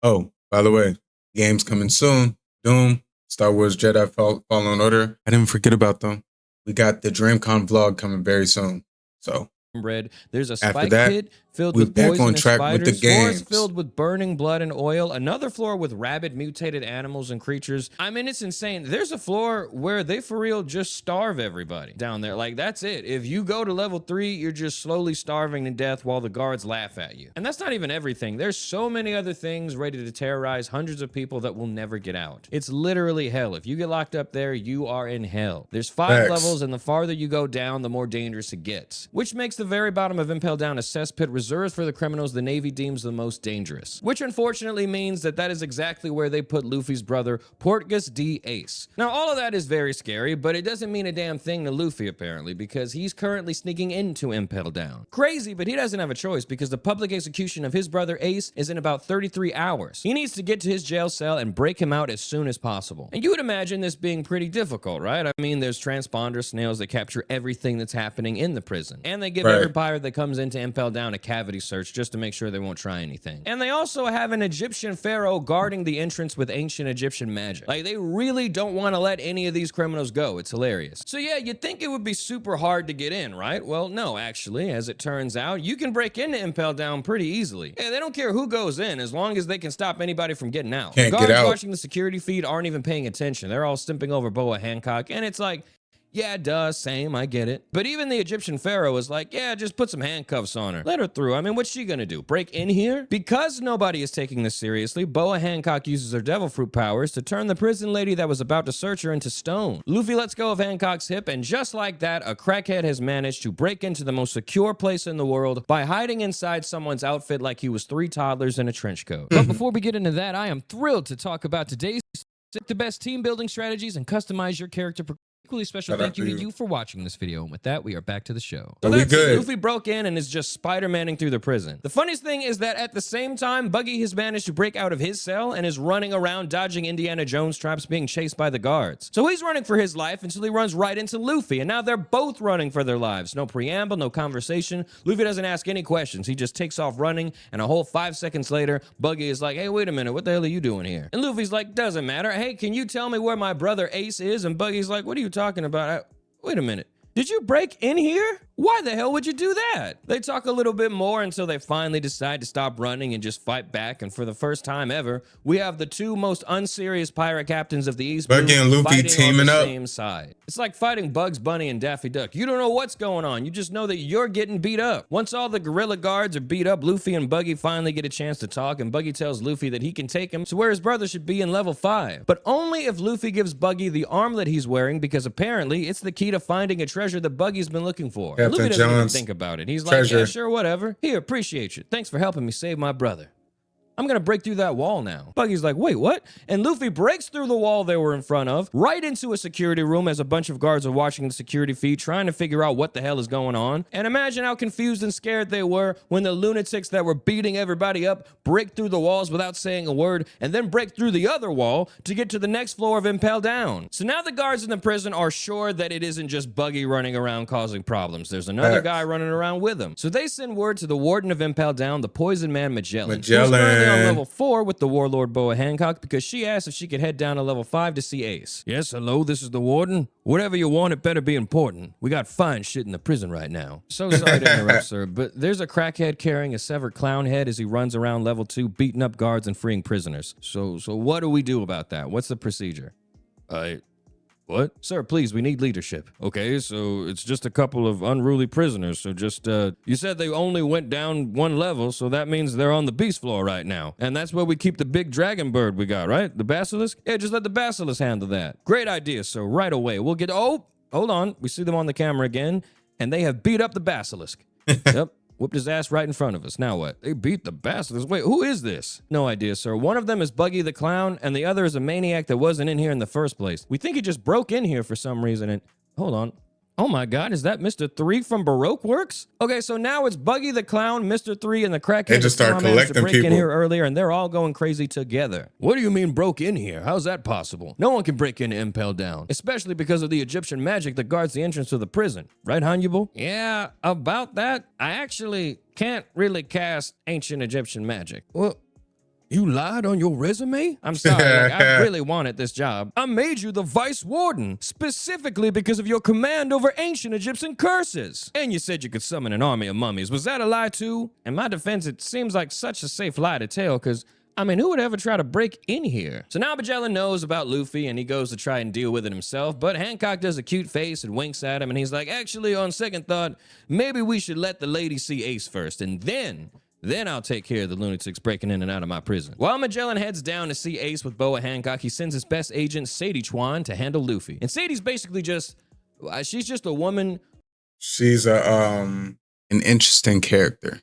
Oh, by the way, games coming soon. Doom, Star Wars Jedi Fallen Order. I didn't forget about them. We got the DreamCon vlog coming very soon. So bread. There's a after spike that, pit filled we're with back on poisonous track with the spiders, floors games. filled with burning blood and oil, another floor with rabid mutated animals and creatures. I mean, it's insane. There's a floor where they for real just starve everybody down there. Like, that's it. If you go to level 3, you're just slowly starving to death while the guards laugh at you. And that's not even everything. There's so many other things ready to terrorize hundreds of people that will never get out. It's literally hell. If you get locked up there, you are in hell. There's 5 levels, and the farther you go down, the more dangerous it gets, which makes the very bottom of Impel Down a cesspit reserved for the criminals the Navy deems the most dangerous, which unfortunately means that is exactly where they put Luffy's brother, Portgas D. Ace. Now, all of that is very scary, but it doesn't mean a damn thing to Luffy, apparently, because he's currently sneaking into Impel Down. Crazy, but he doesn't have a choice, because the public execution of his brother Ace is in about 33 hours. He needs to get to his jail cell and break him out as soon as possible. And you would imagine this being pretty difficult, right? I mean, there's transponder snails that capture everything that's happening in the prison, and they give every pirate that comes into Impel Down a cavity search just to make sure they won't try anything. And they also have an Egyptian pharaoh guarding the entrance with ancient Egyptian magic. Like, they really don't want to let any of these criminals go. It's hilarious. So yeah, you'd think it would be super hard to get in, right? Well, no, actually, as it turns out, you can break into Impel Down pretty easily. Yeah, they don't care who goes in as long as they can stop anybody from getting out. Can't Guards get out. watching the security feed aren't even paying attention. They're all stimping over Boa Hancock, and it's like, yeah, duh, same, I get it. But even the Egyptian pharaoh was like, yeah, just put some handcuffs on her. Let her through. I mean, what's she gonna do? Break in here? Because nobody is taking this seriously, Boa Hancock uses her devil fruit powers to turn the prison lady that was about to search her into stone. Luffy lets go of Hancock's hip, and just like that, a crackhead has managed to break into the most secure place in the world by hiding inside someone's outfit like he was 3 toddlers in a trench coat. But before we get into that, I am thrilled to talk about today's the best team building strategies and customize your character. Equally special thank you to you for watching this video, and with that, we are back to the show. So that's it. Luffy broke in and is just Spider-Manning through the prison. The funniest thing is that at the same time, Buggy has managed to break out of his cell and is running around dodging Indiana Jones traps being chased by the guards. So he's running for his life until he runs right into Luffy, and now they're both running for their lives. No preamble, no conversation. Luffy doesn't ask any questions. He just takes off running, and a whole 5 seconds later, Buggy is like, hey, wait a minute, what the hell are you doing here? And Luffy's like, doesn't matter. Hey, can you tell me where my brother Ace is? And Buggy's like, what are you talking about? Wait a minute. Did you break in here? Why the hell would you do that? They talk a little bit more until they finally decide to stop running and just fight back. And for the first time ever, we have the 2 most unserious pirate captains of the East Blue Buggy and Luffy teaming on the up. same side. It's like fighting Bugs Bunny and Daffy Duck. You don't know what's going on. You just know that you're getting beat up. Once all the gorilla guards are beat up, Luffy and Buggy finally get a chance to talk, and Buggy tells Luffy that he can take him to where his brother should be in level 5. But only if Luffy gives Buggy the armlet he's wearing, because apparently it's the key to finding a treasure that Buggy's been looking for. Luffy doesn't even think about it. He's like, yeah, sure, whatever. Here, appreciate you. Thanks for helping me save my brother. I'm gonna break through that wall now. Buggy's like, wait, what? And Luffy breaks through the wall they were in front of, right into a security room as a bunch of guards are watching the security feed, trying to figure out what the hell is going on. And imagine how confused and scared they were when the lunatics that were beating everybody up break through the walls without saying a word, and then break through the other wall to get to the next floor of Impel Down. So now the guards in the prison are sure that it isn't just Buggy running around causing problems. There's another guy running around with him. So they send word to the warden of Impel Down, the Poison Man Magellan. On level 4 with the warlord Boa Hancock, because she asked if she could head down to level 5 to see Ace. Yes, hello, this is the warden. Whatever you want, it better be important. We got fine shit in the prison right now. So sorry to interrupt, sir, but there's a crackhead carrying a severed clown head as he runs around level 2, beating up guards and freeing prisoners. So what do we do about that? What's the procedure? What? Sir, please, we need leadership. Okay, so it's just a couple of unruly prisoners, so just, you said they only went down 1 level, so that means they're on the beast floor right now. And that's where we keep the big dragon bird we got, right? The basilisk? Yeah, just let the basilisk handle that. Great idea, so right away, we'll get, oh, hold on, we see them on the camera again, and they have beat up the basilisk. Yep. Whooped his ass right in front of us. Now what? They beat the bastards. Wait, who is this? No idea, sir. One of them is Buggy the Clown, and the other is a maniac that wasn't in here in the first place. We think he just broke in here for some reason, and... Hold on. Oh my god, is that Mr. 3 from Baroque Works? Okay, so now it's Buggy the Clown, Mr. 3, and the crackhead. They just start collecting break people in here earlier, and they're all going crazy together. What do you mean broke in here? How's that possible? No one can break into Impel Down, especially because of the Egyptian magic that guards the entrance to the prison. Right, Hannibal? Yeah, about that, I actually can't really cast ancient Egyptian magic. You lied on your resume? I'm sorry, like, I really wanted this job. I made you the vice warden, specifically because of your command over ancient Egyptian curses. And you said you could summon an army of mummies. Was that a lie too? In my defense, it seems like such a safe lie to tell, because I mean, who would ever try to break in here? So now Magellan knows about Luffy and he goes to try and deal with it himself, but Hancock does a cute face and winks at him and he's like, actually, on second thought, maybe we should let the lady see Ace first and then I'll take care of the lunatics breaking in and out of my prison. While Magellan heads down to see Ace with Boa Hancock, he sends his best agent, Sadie Chuan, to handle Luffy. And Sadie's basically she's just a woman. She's an interesting character.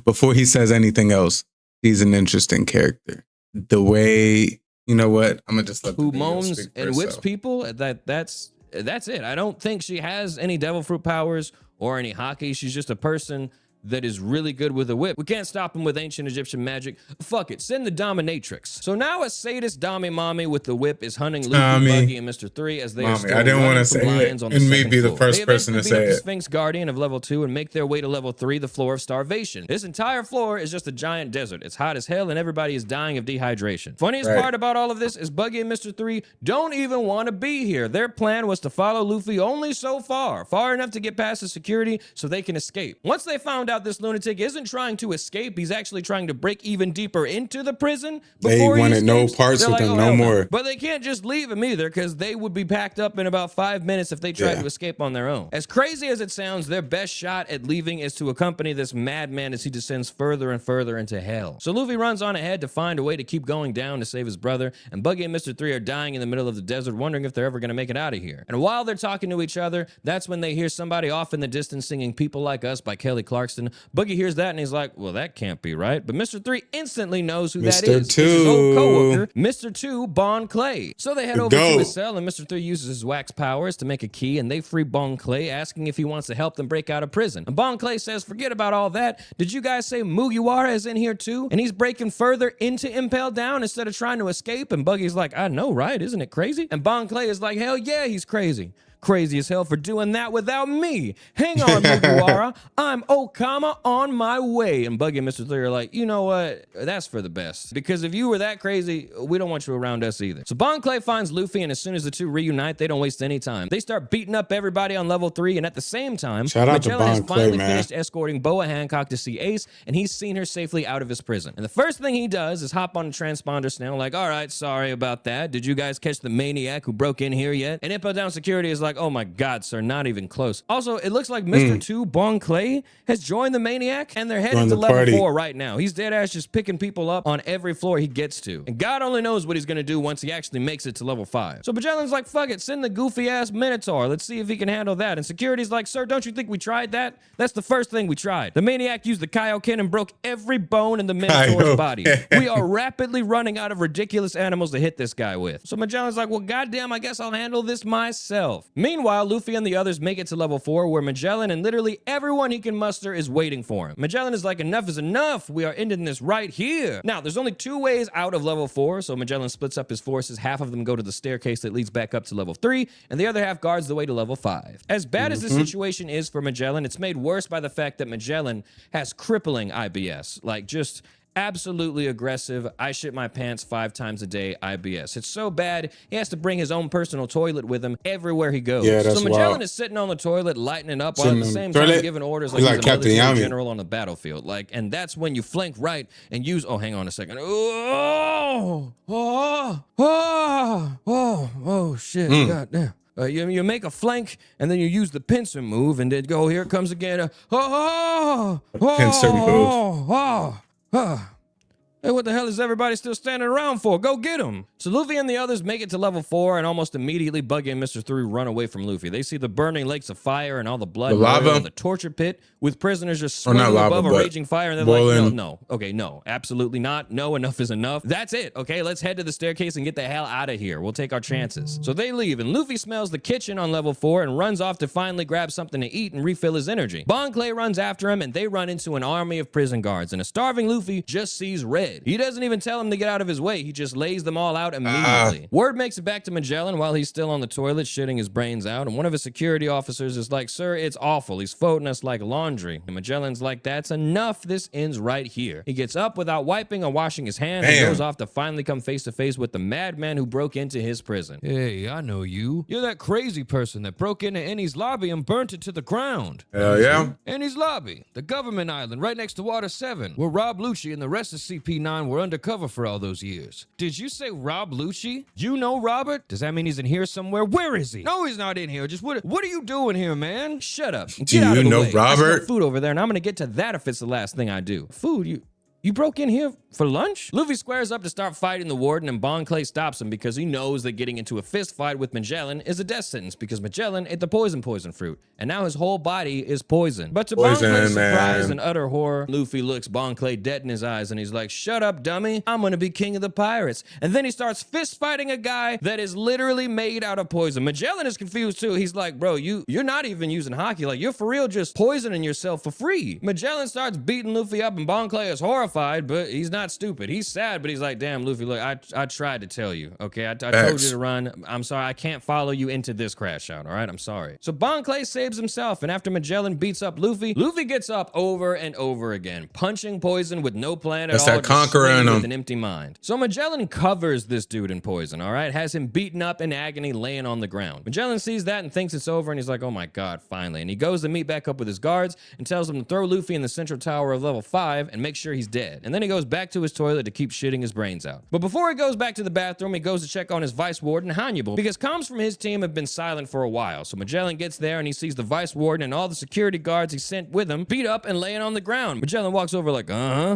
Before he says anything else, he's an interesting character. The way, you know what? I'm gonna just let who moans and whips people. That's it. I don't think she has any devil fruit powers or any haki. She's just a person that is really good with a whip. We can't stop him with ancient Egyptian magic. Fuck it, send the dominatrix. So now a sadist Dami Mommy with the whip is hunting Luffy, Buggy, and Mr. 3 as they are still I didn't want to say it, and me be the first person to say it. The Sphinx Guardian of level 2 and make their way to level 3, the floor of starvation. This entire floor is just a giant desert. It's hot as hell and everybody is dying of dehydration. Funniest part about all of this is Buggy and Mr. 3 don't even want to be here. Their plan was to follow Luffy only so far enough to get past the security so they can escape. Once they found out this lunatic isn't trying to escape, he's actually trying to break even deeper into the prison. They wanted no parts with him, no more. But they can't just leave him either, because they would be packed up in about 5 minutes if they tried to escape on their own. As crazy as it sounds, their best shot at leaving is to accompany this madman as he descends further and further into hell. So Luffy runs on ahead to find a way to keep going down to save his brother, and Buggy and Mr. 3 are dying in the middle of the desert, wondering if they're ever going to make it out of here. And while they're talking to each other, that's when they hear somebody off in the distance singing People Like Us by Kelly Clarkson. Buggy hears that and he's like, well, that can't be right. But Mr. 3 instantly knows who that is. It's his old co-worker, Mr. 2, Bon Clay. So they head over to his cell, and Mr. 3 uses his wax powers to make a key, and they free Bon Clay, asking if he wants to help them break out of prison. And Bon Clay says, forget about all that. Did you guys say Mugiwara is in here too? And he's breaking further into Impel Down instead of trying to escape. And Buggy's like, I know, right? Isn't it crazy? And Bon Clay is like, hell yeah, he's crazy. Crazy as hell for doing that without me. Hang on, Mugiwara. I'm Okama on my way. And Buggy and Mr. 3 are like, you know what? That's for the best. Because if you were that crazy, we don't want you around us either. So Bon Clay finds Luffy, and as soon as the two reunite, they don't waste any time. They start beating up everybody on level 3, and at the same time, Magellan has finally finished escorting Boa Hancock to see Ace, and he's seen her safely out of his prison. And the first thing he does is hop on a transponder snail, like, all right, sorry about that. Did you guys catch the maniac who broke in here yet? And Impel Down Security is like, oh my god, sir, not even close. Also, it looks like Mr. 2, Bon Clay, has joined the maniac, and they're heading to level 4 right now. He's dead ass just picking people up on every floor he gets to. And God only knows what he's gonna do once he actually makes it to level 5. So Magellan's like, fuck it, send the goofy ass Minotaur. Let's see if he can handle that. And Security's like, sir, don't you think we tried that? That's the first thing we tried. The maniac used the Kaioken and broke every bone in the Minotaur's body. We are rapidly running out of ridiculous animals to hit this guy with. So Magellan's like, well, goddamn, I guess I'll handle this myself. Meanwhile, Luffy and the others make it to level 4, where Magellan and literally everyone he can muster is waiting for him. Magellan is like, enough is enough. We are ending this right here. Now, there's only 2 ways out of level 4, so Magellan splits up his forces. Half of them go to the staircase that leads back up to level 3, and the other half guards the way to level 5. As bad as the situation is for Magellan, it's made worse by the fact that Magellan has crippling IBS. Like, just absolutely aggressive, I shit my pants 5 times a day IBS. It's so bad, he has to bring his own personal toilet with him everywhere he goes. Yeah, that's so Magellan wild. is sitting on the toilet, lighting up, while at the same time giving orders like he's a military general on the battlefield. Like, and that's when you flank right and use, oh, hang on a second. Oh, shit, goddamn. You make a flank, and then you use the pincer move, and then go, here it comes again. Pincer move. Hey, what the hell is everybody still standing around for? Go get him. So Luffy and the others make it to level 4, and almost immediately Buggy and Mr. 3 run away from Luffy. They see the burning lakes of fire and all the blood in the torture pit, with prisoners just swinging above a raging fire, and they're like, no, absolutely not. No, enough is enough. That's it, okay? Let's head to the staircase and get the hell out of here. We'll take our chances. So they leave, and Luffy smells the kitchen on level 4 and runs off to finally grab something to eat and refill his energy. Bon Clay runs after him, and they run into an army of prison guards, and a starving Luffy just sees red. dead. He doesn't even tell him to get out of his way. He just lays them all out immediately. Word makes it back to Magellan while he's still on the toilet shitting his brains out, and one of his security officers is like, sir, it's awful. He's folding us like laundry. And Magellan's like, that's enough. This ends right here. He gets up without wiping or washing his hands and goes off to finally come face to face with the madman who broke into his prison. Hey, I know you. You're that crazy person that broke into Annie's lobby and burnt it to the ground. Hell yeah. Annie's lobby, the government island right next to Water 7, where Rob Lucci and the rest of CP9 were undercover for all those years. Did you say Rob Lucci? You know Robert? Does that mean he's in here somewhere? Where is he? No, he's not in here. Just what are you doing here, man? Shut up. Get out of the way. Robert? I smell food over there, and I'm gonna get to that if it's the last thing I do. Food? You broke in here for lunch? Luffy squares up to start fighting the warden, and Bon Clay stops him because he knows that getting into a fist fight with Magellan is a death sentence because Magellan ate the poison fruit, and now his whole body is poison. But to Bon Clay's surprise and utter horror, Luffy looks Bon Clay dead in his eyes, and he's like, shut up, dummy. I'm gonna be king of the pirates. And then he starts fist fighting a guy that is literally made out of poison. Magellan is confused too. He's like, bro, you're not even using hockey. Like, you're for real just poisoning yourself for free. Magellan starts beating Luffy up, and Bon Clay is horrified, but he's not stupid. He's sad, but he's like, damn, Luffy, look, I tried to tell you, okay? I told you to run. I'm sorry. I can't follow you into this crash out, all right? I'm sorry. So Bon Clay saves himself, and after Magellan beats up Luffy gets up over and over again, punching poison with no plan at all. That's that conqueror in him. With an empty mind. So Magellan covers this dude in poison, all right? Has him beaten up in agony, laying on the ground. Magellan sees that and thinks it's over, and he's like, oh my God, finally. And he goes to meet back up with his guards and tells them to throw Luffy in the central tower of level 5 and make sure he's dead. And then he goes back to his toilet to keep shitting his brains out. But before he goes back to the bathroom, he goes to check on his vice warden, Hannibal, because comms from his team have been silent for a while. So Magellan gets there and he sees the vice warden and all the security guards he sent with him beat up and laying on the ground. Magellan walks over like,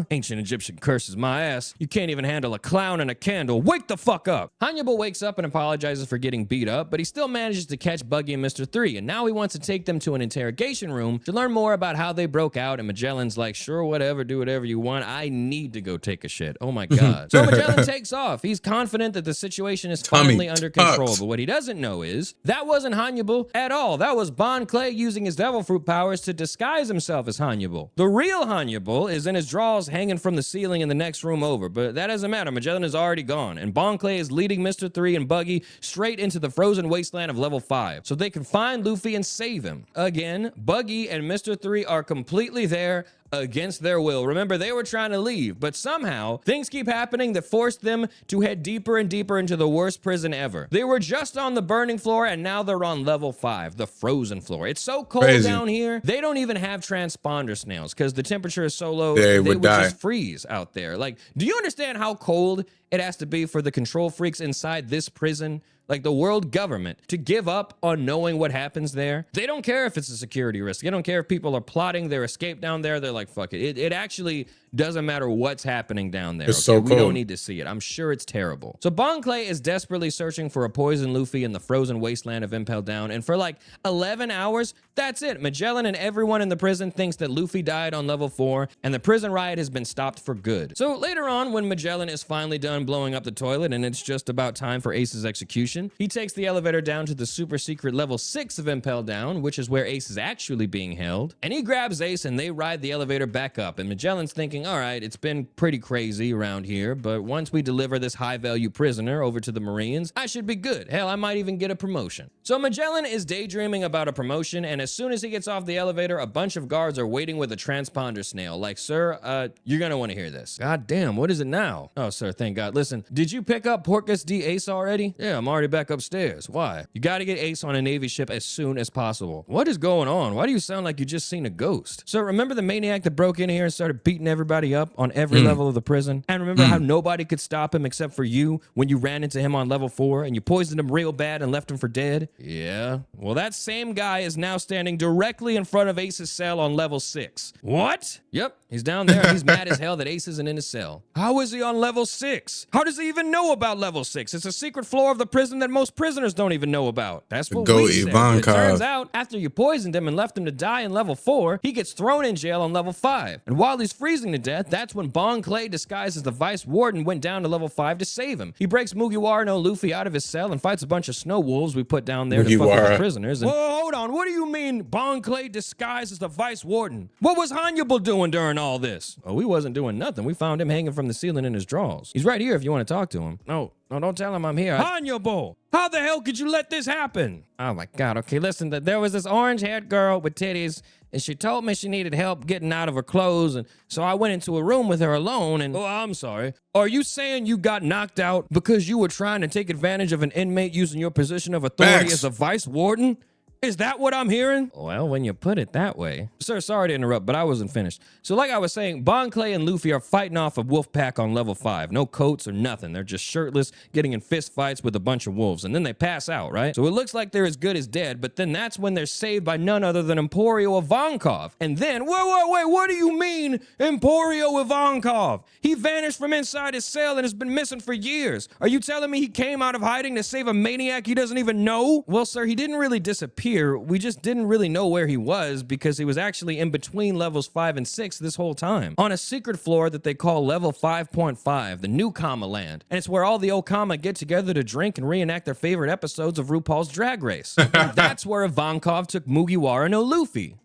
ancient Egyptian curses my ass. You can't even handle a clown and a candle. Wake the fuck up. Hannibal wakes up and apologizes for getting beat up, but he still manages to catch Buggy and Mr. 3, and now he wants to take them to an interrogation room to learn more about how they broke out, and Magellan's like, sure, whatever, do whatever you want. I need to go take a shit. Oh my God. So Magellan takes off. He's confident that the situation is finally under control, but what he doesn't know is that wasn't Hannibal at all. That was Bon Clay using his devil fruit powers to disguise himself as Hannibal. The real Hannibal is in his drawers hanging from the ceiling in the next room over, but that doesn't matter. Magellan is already gone, and Bon Clay is leading Mr. 3 and Buggy straight into the frozen wasteland of level 5 so they can find Luffy and save him. Again, Buggy and Mr. 3 are completely there against their will. Remember, they were trying to leave, but somehow things keep happening that forced them to head deeper and deeper into the worst prison ever. They were just on the burning floor, and now they're on level 5, the frozen floor. It's so cold down here, they don't even have transponder snails because the temperature is so low, they would just freeze out there. Like, do you understand how cold it has to be for the control freaks inside this prison? Like the world government, to give up on knowing what happens there. They don't care if it's a security risk. They don't care if people are plotting their escape down there. They're like, fuck it. It actually doesn't matter what's happening down there. It's so cold. We don't need to see it. I'm sure it's terrible. So Bon Clay is desperately searching for a poison Luffy in the frozen wasteland of Impel Down, and for like 11 hours, that's it. Magellan and everyone in the prison thinks that Luffy died on level 4, and the prison riot has been stopped for good. So later on, when Magellan is finally done blowing up the toilet and it's just about time for Ace's execution, he takes the elevator down to the super secret level 6 of Impel Down, which is where Ace is actually being held, and he grabs Ace and they ride the elevator back up, and Magellan's thinking, all right, it's been pretty crazy around here, but once we deliver this high-value prisoner over to the Marines, I should be good. Hell, I might even get a promotion. So Magellan is daydreaming about a promotion, and as soon as he gets off the elevator, a bunch of guards are waiting with a transponder snail. Like, sir, you're gonna want to hear this. God damn, what is it now? Oh, sir, thank God. Listen, did you pick up Porcus D. Ace already? Yeah, I'm already back upstairs. Why? You gotta get Ace on a Navy ship as soon as possible. What is going on? Why do you sound like you just seen a ghost? So remember the maniac that broke in here and started beating everybody up on every level of the prison? And remember how nobody could stop him except for you when you ran into him on level 4 and you poisoned him real bad and left him for dead? Yeah. Well, that same guy is now standing directly in front of Ace's cell on level 6. What? Yep. He's down there and he's mad as hell that Ace isn't in his cell. How is he on level 6? How does he even know about level 6? It's a secret floor of the prison that most prisoners don't even know about. That's what we said. It turns out, after you poisoned him and left him to die in level 4, he gets thrown in jail on level 5. And while he's freezing to death, that's when Bon Clay, disguised as the vice warden, went down to level 5 to save him. He breaks Mugiwara no Luffy out of his cell and fights a bunch of snow wolves we put down down there to fuck with the Mugiwara. prisoners. And, whoa, hold on. What do you mean Bon Clay disguised as the vice warden? What was Hannibal doing during all this? Oh, he wasn't doing nothing. We found him hanging from the ceiling in his drawers. He's right here if you want to talk to him. No, don't tell him I'm here. Hannibal! How the hell could you let this happen? Oh my God. Okay, listen, there was this orange-haired girl with titties, and she told me she needed help getting out of her clothes, and so I went into a room with her alone, and... Oh, I'm sorry. Are you saying you got knocked out because you were trying to take advantage of an inmate using your position of authority as a vice warden? Is that what I'm hearing? Well, when you put it that way. Sir, sorry to interrupt, but I wasn't finished. So like I was saying, Bon Clay and Luffy are fighting off a wolf pack on level 5. No coats or nothing. They're just shirtless, getting in fist fights with a bunch of wolves, and then they pass out, right? So it looks like they're as good as dead, but then that's when they're saved by none other than Emporio Ivankov. And then, wait, what do you mean Emporio Ivankov? He vanished from inside his cell and has been missing for years. Are you telling me he came out of hiding to save a maniac he doesn't even know? Well, sir, he didn't really disappear. We just didn't really know where he was because he was actually in between levels 5 and 6 this whole time. On a secret floor that they call level 5.5, the new Kama land. And it's where all the Okama get together to drink and reenact their favorite episodes of RuPaul's Drag Race. And that's where Ivankov took Mugiwara no Luffy.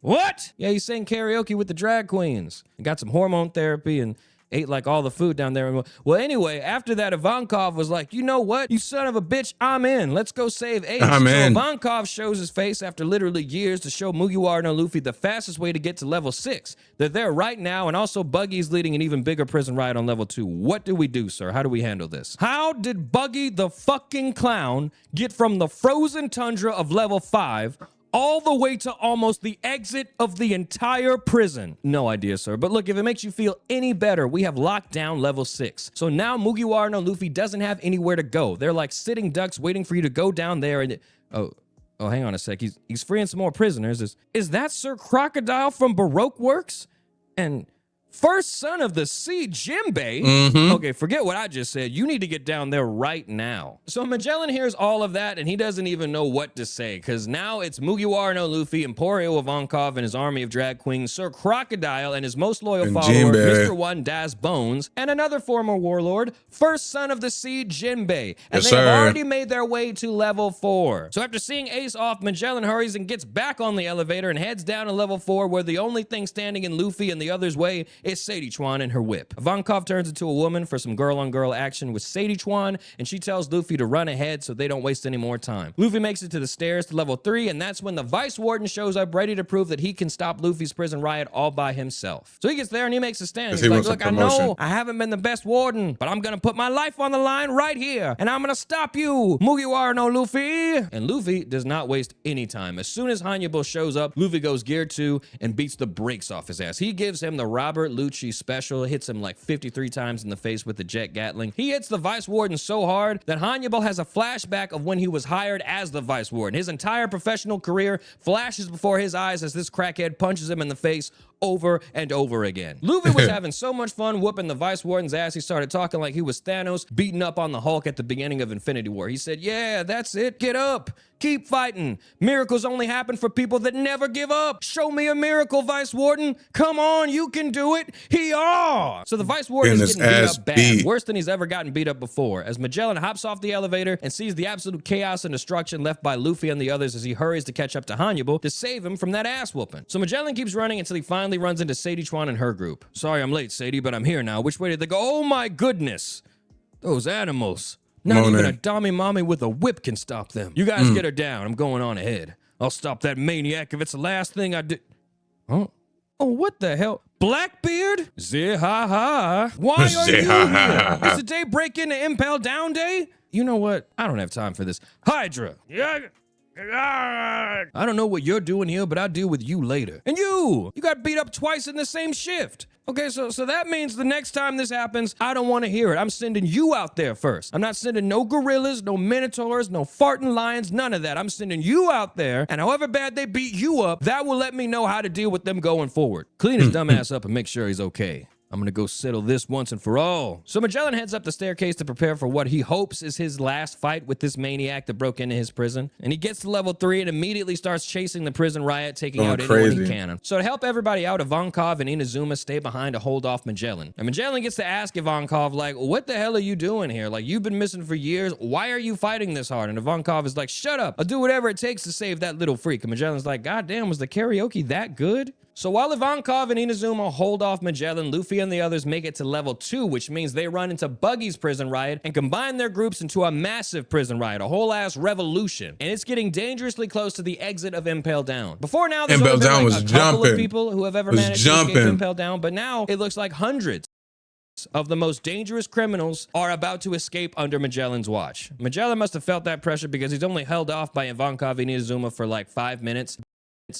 What? Yeah, he sang karaoke with the drag queens. He got some hormone therapy and ate like all the food down there. Well, anyway, after that, Ivankov was like, you know what? You son of a bitch, I'm in. Let's go save Ace. I'm in. So Ivankov shows his face after literally years to show Mugiwara no Luffy the fastest way to get to level 6. They're there right now, and also Buggy's leading an even bigger prison riot on level 2. What do we do, sir? How do we handle this? How did Buggy the fucking clown get from the frozen tundra of level 5 all the way to almost the exit of the entire prison? No idea, sir. But look, if it makes you feel any better, we have locked down level 6. So now Mugiwara no Luffy doesn't have anywhere to go. They're like sitting ducks waiting for you to go down there and... Oh, hang on a sec. He's freeing some more prisoners. Is that Sir Crocodile from Baroque Works? And... first son of the sea, Jimbei? Okay, forget what I just said. You need to get down there right now. So Magellan hears all of that, and he doesn't even know what to say, because now it's Mugiwara no Luffy, Emporio Ivankov and his army of drag queens, Sir Crocodile and his most loyal And follower, Jimbei. Mr. One Das Bones, and another former warlord, first son of the sea, Jimbei. And Yes, they have sir. already made their way to level 4. So after seeing Ace off, Magellan hurries and gets back on the elevator and heads down to level 4, where the only thing standing in Luffy and the others' way is Sadie Chuan and her whip. Ivankov turns into a woman for some girl-on-girl action with Sadie Chuan, and she tells Luffy to run ahead so they don't waste any more time. Luffy makes it to the stairs to level 3, and that's when the Vice Warden shows up ready to prove that he can stop Luffy's prison riot all by himself. So he gets there and he makes a stand. He's he like, wants a look, I know promotion. I haven't been the best warden, but I'm gonna put my life on the line right here, and I'm gonna stop you, Mugiwara no Luffy. And Luffy does not waste any time. As soon as Hannibal shows up, Luffy goes gear 2 and beats the brakes off his ass. He gives him the Robert Lucci special, hits him like 53 times in the face with the jet Gatling. He hits the Vice Warden so hard that Hannibal has a flashback of when he was hired as the Vice Warden. His entire professional career flashes before his eyes as this crackhead punches him in the face over and over again. Luffy was having so much fun whooping the Vice Warden's ass, he started talking like he was Thanos beating up on the Hulk at the beginning of Infinity War. He said, yeah, that's it. Get up. Keep fighting. Miracles only happen for people that never give up. Show me a miracle, Vice Warden. Come on, you can do it. Hee-haw! So the Vice Warden is Getting his getting beat ass up bad. beat. Worse than he's ever gotten beat up before. As Magellan hops off the elevator and sees the absolute chaos and destruction left by Luffy and the others as he hurries to catch up to Hannibal to save him from that ass whooping. So Magellan keeps running until he finally runs into Sadie Chuan and her group. Sorry I'm late, Sadie, but I'm here now. Which way did they go? Oh my goodness! Those animals. Not even a dummy mommy with a whip can stop them. You guys get her down. I'm going on ahead. I'll stop that maniac if it's the last thing I do. Oh, what the hell? Blackbeard? Ziha-ha. Why are you here? Is the day break into Impel Down Day? You know what? I don't have time for this. Hydra. Yeah. I don't know what you're doing here, but I'll deal with you later. And you got beat up twice in the same shift. Okay, so that means the next time this happens, I don't want to hear it. I'm sending you out there first. I'm not sending no gorillas, no minotaurs, no farting lions, none of that. I'm sending you out there, and however bad they beat you up, that will let me know how to deal with them going forward. Clean his dumb ass up and make sure he's okay. I'm gonna go settle this once and for all. So Magellan heads up the staircase to prepare for what he hopes is his last fight with this maniac that broke into his prison. And he gets to level 3 and immediately starts chasing the prison riot, taking out anyone he can. So to help everybody out, Ivankov and Inazuma stay behind to hold off Magellan. And Magellan gets to ask Ivankov, like, what the hell are you doing here? Like, you've been missing for years. Why are you fighting this hard? And Ivankov is like, shut up. I'll do whatever it takes to save that little freak. And Magellan's like, God damn, was the karaoke that good? So while Ivankov and Inazuma hold off Magellan, Luffy and the others make it to level 2, which means they run into Buggy's prison riot and combine their groups into a massive prison riot, a whole ass revolution. And it's getting dangerously close to the exit of Impel Down. Before now, there's only been like a couple of people who have ever managed to escape Impel Down, but now it looks like hundreds of the most dangerous criminals are about to escape under Magellan's watch. Magellan must have felt that pressure because he's only held off by Ivankov and Inazuma for like 5 minutes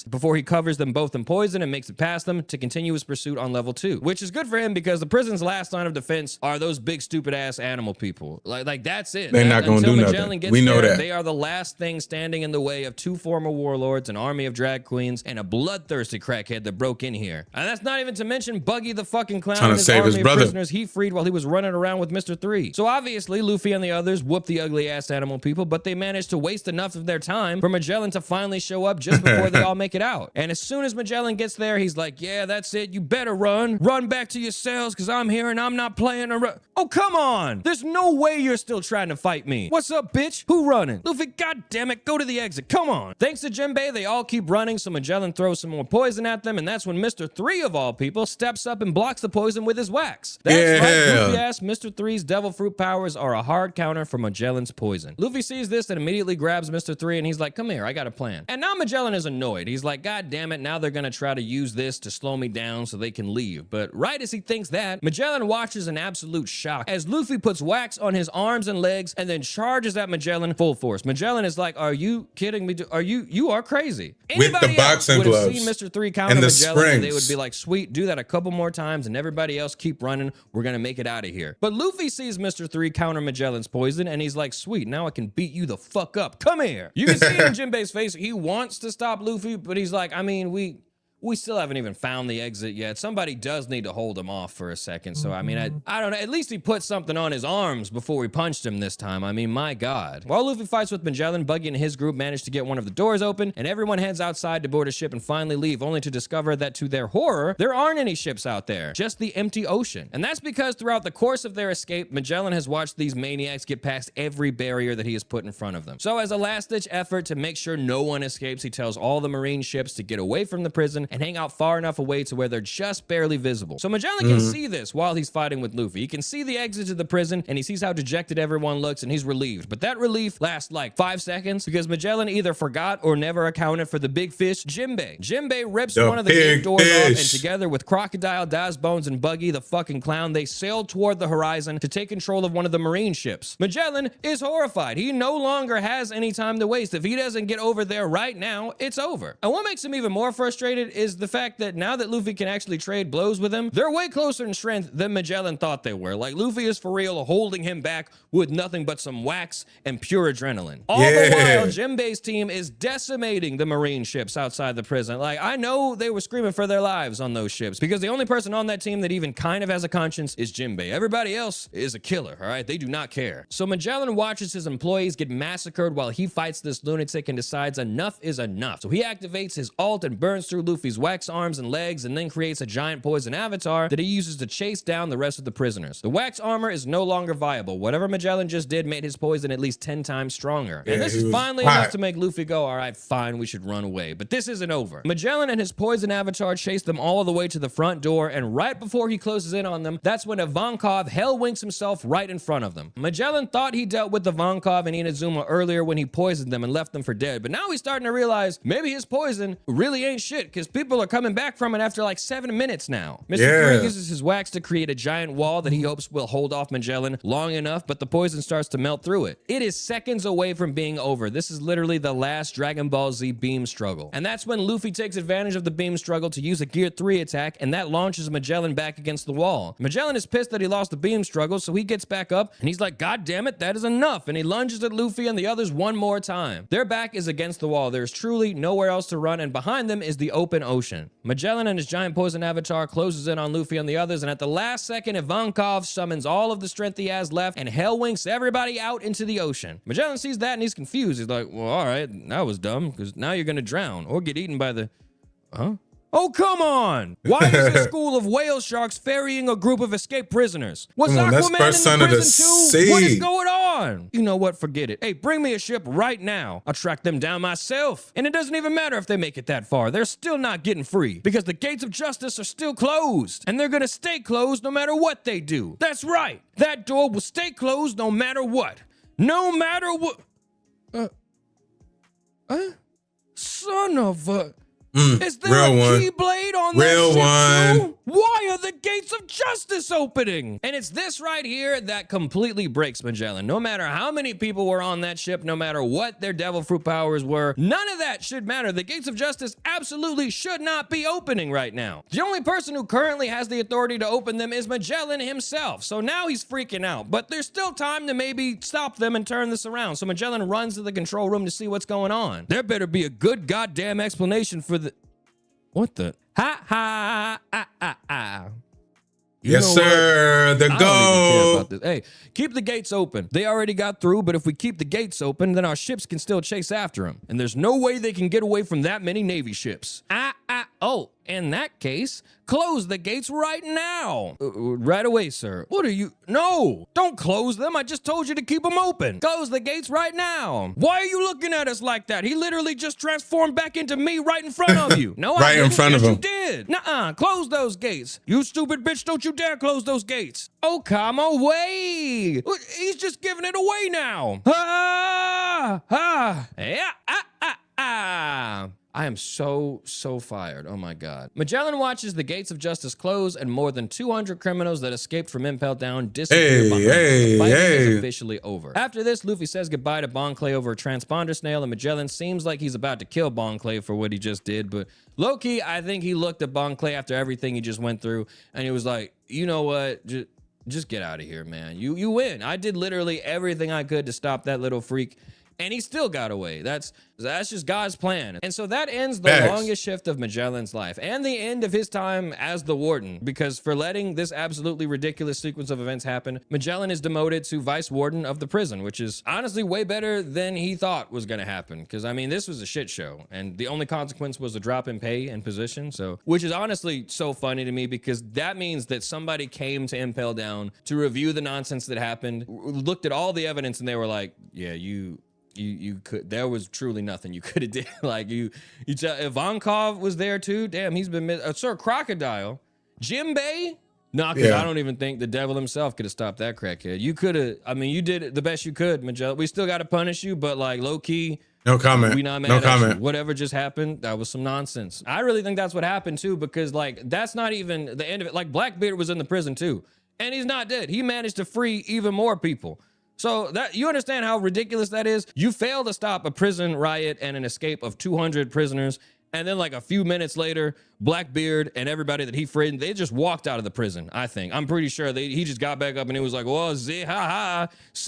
before he covers them both in poison and makes it past them to continue his pursuit on level 2, which is good for him because the prison's last line of defense are those big stupid ass animal people. Like that's it. They're not going to do nothing. We know that. They are the last thing standing in the way of 2 former warlords, an army of drag queens, and a bloodthirsty crackhead that broke in here. And that's not even to mention Buggy the fucking clown trying and to save his brother. Prisoners he freed while he was running around with Mr. 3. So obviously Luffy and the others whoop the ugly ass animal people, but they managed to waste enough of their time for Magellan to finally show up just before they all make it out. And as soon as Magellan gets there, he's like, yeah, that's it. You better run. Run back to your cells because I'm here and I'm not playing around. Oh, come on. There's no way you're still trying to fight me. What's up, bitch? Who running? Luffy, goddammit, go to the exit. Come on. Thanks to Jinbei, they all keep running, so Magellan throws some more poison at them, and that's when Mr. 3 of all people steps up and blocks the poison with his wax. That's right, Luffy asked Mr. 3's devil fruit powers are a hard counter for Magellan's poison. Luffy sees this and immediately grabs Mr. 3 and he's like, come here, I got a plan. And now Magellan is annoyed. He's like, God damn it, now they're gonna try to use this to slow me down so they can leave. But right as he thinks that, Magellan watches in absolute shock as Luffy puts wax on his arms and legs and then charges at Magellan full force. Magellan is like, are you kidding me? You are crazy. Anybody with the boxing gloves would have seen Mr. 3 counter and the Magellan springs. and they would be like, sweet, do that a couple more times and everybody else keep running. We're gonna make it out of here. But Luffy sees Mr. 3 counter Magellan's poison and he's like, sweet, now I can beat you the fuck up. Come here. You can see it in Jinbei's face. He wants to stop Luffy, but he's like, I mean, we still haven't even found the exit yet. Somebody does need to hold him off for a second. So, I mean, I don't know. At least he put something on his arms before we punched him this time. I mean, my God. While Luffy fights with Magellan, Buggy and his group manage to get one of the doors open, and everyone heads outside to board a ship and finally leave, only to discover that to their horror, there aren't any ships out there, just the empty ocean. And that's because throughout the course of their escape, Magellan has watched these maniacs get past every barrier that he has put in front of them. So as a last-ditch effort to make sure no one escapes, he tells all the marine ships to get away from the prison and hang out far enough away to where they're just barely visible. So Magellan can see this while he's fighting with Luffy. He can see the exit to the prison and he sees how dejected everyone looks and he's relieved. But that relief lasts like 5 seconds because Magellan either forgot or never accounted for the big fish, Jinbei. Jinbei rips one of the gate doors off and together with Crocodile, Dazbones, and Buggy, the fucking clown, they sail toward the horizon to take control of one of the marine ships. Magellan is horrified. He no longer has any time to waste. If he doesn't get over there right now, it's over. And what makes him even more frustrated is the fact that now that Luffy can actually trade blows with him, they're way closer in strength than Magellan thought they were. Like, Luffy is for real holding him back with nothing but some wax and pure adrenaline. All the while, Jinbei's team is decimating the marine ships outside the prison. Like, I know they were screaming for their lives on those ships because the only person on that team that even kind of has a conscience is Jinbei. Everybody else is a killer, all right? They do not care. So Magellan watches his employees get massacred while he fights this lunatic and decides enough is enough. So he activates his ult and burns through Luffy's wax arms and legs and then creates a giant poison avatar that he uses to chase down the rest of the prisoners. The wax armor is no longer viable. Whatever Magellan just did made his poison at least 10 times stronger. And this is finally enough to make Luffy go, all right, fine, we should run away. But this isn't over. Magellan and his poison avatar chase them all the way to the front door, and right before he closes in on them, that's when Ivankov hell winks himself right in front of them. Magellan thought he dealt with Ivankov and Inazuma earlier when he poisoned them and left them for dead, but now he's starting to realize maybe his poison really ain't shit because people are coming back from it after like 7 minutes now. Mr. 3 uses his wax to create a giant wall that he hopes will hold off Magellan long enough, but the poison starts to melt through it. It is seconds away from being over. This is literally the last Dragon Ball Z beam struggle. And that's when Luffy takes advantage of the beam struggle to use a Gear 3 attack, and that launches Magellan back against the wall. Magellan is pissed that he lost the beam struggle, so he gets back up, and he's like, God damn it, that is enough, and he lunges at Luffy and the others one more time. Their back is against the wall. There's truly nowhere else to run, and behind them is the open ocean. Magellan and his giant poison avatar closes in on Luffy and the others, and at the last second, Ivankov summons all of the strength he has left and hell winks everybody out into the ocean. Magellan sees that and he's confused. He's like, well, all right, that was dumb, because now you're gonna drown or get eaten by the... Huh? Oh, come on! Why is a school of whale sharks ferrying a group of escaped prisoners? Was Aquaman in the prison too? What is going on? You know what? Forget it. Hey, bring me a ship right now. I'll track them down myself. And it doesn't even matter if they make it that far. They're still not getting free because the gates of justice are still closed. And they're gonna stay closed no matter what they do. That's right. That door will stay closed no matter what. No matter what. Son of a... Is there a keyblade on that ship too? Why are the gates of justice opening? And it's this right here that completely breaks Magellan. No matter how many people were on that ship, no matter what their devil fruit powers were, none of that should matter. The gates of justice absolutely should not be opening right now. The only person who currently has the authority to open them is Magellan himself. So now he's freaking out, but there's still time to maybe stop them and turn this around. So Magellan runs to the control room to see what's going on. There better be a good goddamn explanation for the... What the? Ha ha ah ah ah. Yes, sir. The go. Hey, keep the gates open. They already got through, but if we keep the gates open, then our ships can still chase after them. And there's no way they can get away from that many Navy ships. Oh, in that case, close the gates right now. Right away, sir. What are you? No, don't close them. I just told you to keep them open. Close the gates right now. Why are you looking at us like that? He literally just transformed back into me right in front of you. No, right in front of him. You did. Nuh-uh. Close those gates. You stupid bitch. Don't you dare close those gates. Oh, come away. He's just giving it away now. I am so fired. Oh my God. Magellan watches the gates of justice close and more than 200 criminals that escaped from Impel Down disappear behind them. The fighting is officially over. After this, Luffy says goodbye to Bon Clay over a transponder snail, and Magellan seems like he's about to kill Bon Clay for what he just did, but low-key, I think he looked at Bon Clay after everything he just went through, and he was like, you know what? Just get out of here, man. You win. I did literally everything I could to stop that little freak, and he still got away. That's just God's plan. And so that ends the longest shift of Magellan's life and the end of his time as the Warden, because for letting this absolutely ridiculous sequence of events happen, Magellan is demoted to Vice Warden of the prison, which is honestly way better than he thought was going to happen. Because, I mean, this was a shit show, and the only consequence was a drop in pay and position, so, which is honestly so funny to me, because that means that somebody came to Impel Down to review the nonsense that happened, looked at all the evidence, and they were like, yeah, you could, there was truly nothing you could have did. Like you tell, Ivankov was there too. Damn, he's been Sir Crocodile, Jimbei. No, because I don't even think the devil himself could have stopped that crackhead. You could have. I mean, you did the best you could, Magellan. We still got to punish you, but like low key. No comment. We not mad at you. Whatever just happened, that was some nonsense. I really think that's what happened too, because like that's not even the end of it. Like Blackbeard was in the prison too, and he's not dead. He managed to free even more people. So that you understand how ridiculous that is? You fail to stop a prison riot and an escape of 200 prisoners, and then like a few minutes later, Blackbeard and everybody that he freed, they just walked out of the prison, I think. I'm pretty sure he just got back up and he was like, well, see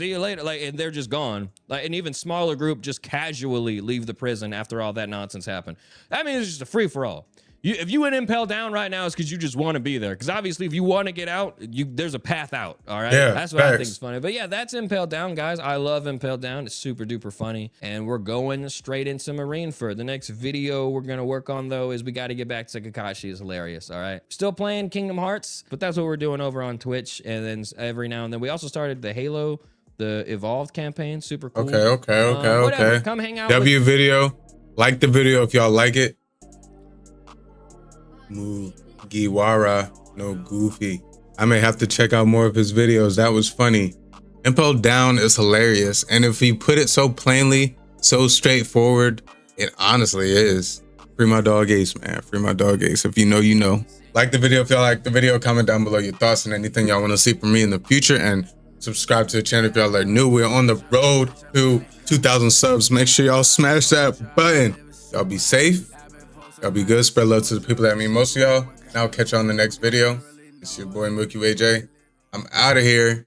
you later. Like, and they're just gone. Like, an even smaller group just casually leave the prison after all that nonsense happened. I mean, it's just a free-for-all. If you in Impel Down right now, it's because you just want to be there. Because obviously, if you want to get out, there's a path out. All right, that's what I think is funny. But yeah, that's Impel Down, guys. I love Impel Down. It's super duper funny, and we're going straight into Marineford. The next video we're gonna work on though is we got to get back to Kakashi is hilarious. All right, still playing Kingdom Hearts, but that's what we're doing over on Twitch, and then every now and then we also started the Halo, the Evolved campaign. Super cool. Okay. Come hang out. Video. Like the video if y'all like it. Mugiwara No Goofy. I may have to check out more of his videos. That was funny. Impel Down is hilarious. And if he put it so plainly, so straightforward, it honestly is. Free my dog Ace, man. Free my dog Ace. If you know, you know. Like the video if y'all like the video. Comment down below your thoughts and anything y'all want to see from me in the future. And subscribe to the channel if y'all are new. We're on the road to 2,000 subs. Make sure y'all smash that button. Y'all be safe. Y'all be good. Spread love to the people that mean most of y'all. And I'll catch you on the next video. It's your boy Mookie AJ. I'm out of here.